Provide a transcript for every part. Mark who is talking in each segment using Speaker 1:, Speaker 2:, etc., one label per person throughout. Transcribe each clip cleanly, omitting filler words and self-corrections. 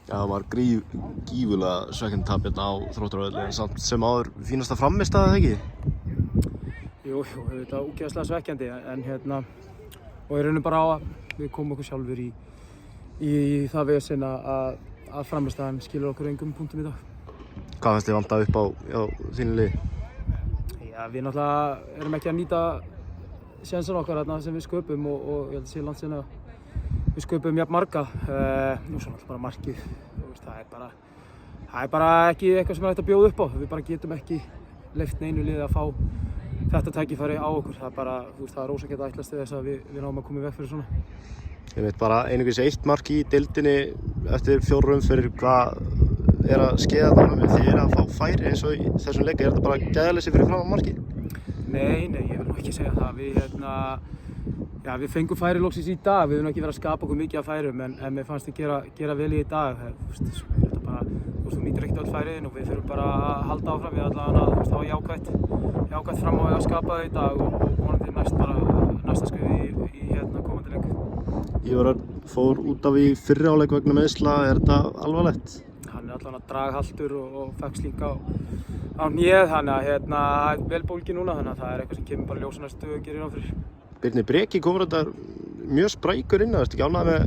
Speaker 1: Já, það var gífurlega svekkjandi tap hérna á Þróttarvelli en samt sem áður fínasta frammistaða, ekki?
Speaker 2: Jú, þetta er ógeðslega svekkjandi en og í rauninu bara á að við komum okkur sjálfur í það veginn að frammistaðan skilur okkur engum punktum í dag.
Speaker 1: Hvað fannst þið vanta upp á þínu liði?
Speaker 2: Já, við náttúrulega erum ekki að nýta sénsana okkar þarna sem við sköpum og ég held að sé langt síðan að við sköpum jafn marga. Nú svo náttúrulega bara markið, það er bara ekki eitthvað sem er hægt að bjóða upp á. Við bara getum ekki leyft neinu liði að fá þetta tækifæri á okkur. Það er bara, það er ósakett að ætlast til þess að við náum að koma í veg fyrir svona.
Speaker 1: Ég veit bara einungis 1 mark í deildinni eftir 4 umferðir. Hvað er að skeiða þarna með þið að fá færi eins og í þessum leik? Er þetta bara gæðaleysi fyrir framan markið?
Speaker 2: Nei, ég vil nú ekki segja það. Við fengum færi loksins í dag. Við höfum ekki verið að skapa okkur mikið af færum en mér fannst þið gera vel í dag. Þú nýtir ekkert öll færiðin og við þurfum bara að halda áfram. Við allavega það var jákvætt fram á að skapa það í dag og vonandi næsta skrif í komandi leik.
Speaker 1: Ívar Örn fór út af í fyrri hálfleik vegna meiðsla. Er þetta alvarlegt?
Speaker 2: Hann er allavega draghaltur og fekk slík á hnéð, þannig að það er vel bólgi núna, þannig að það er eitthvað sem kemur bara ljós á næstu og gerir ráð fyrir.
Speaker 1: Birnir Breki komur þetta mjög sprækur inn, ertu ekki ánægður með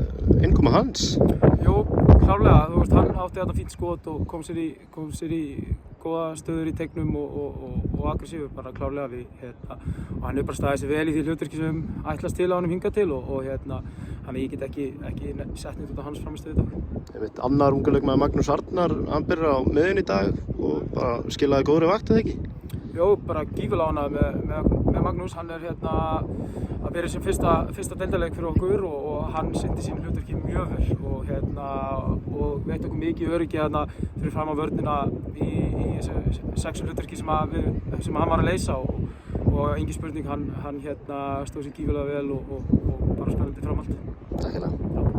Speaker 1: innkoma hans?
Speaker 2: Jú, klárlega, hann átti þetta fínt skot og kom sér í góða stöður í teignum og aggressífur, bara klárlega og hann hefur bara staðið sér vel í því hlutverki sem ætlast til á honum hingað til og þannig ég get ekki sett neitt út á hans frammistöðu í dag.
Speaker 1: Annar ungur leikmaður Magnús Arnar, hann byrjar á miðjunni í dag og bara skilaði góðri vakt, eða ekki?
Speaker 2: Jó, bara gífurlega ánægður með Magnús. Hann er að byrja sem fyrsta deildarleik fyrir okkur og hann sýndi sínu hlutverki mjög vel og veitti okkur mikið öryggi fyrir fram á vörnina í þessu 6 hlutverki sem hann var að leysa og engin spurning, hann stóð sér gífurlega vel og bara spennandi framhald.
Speaker 1: Takk hérna.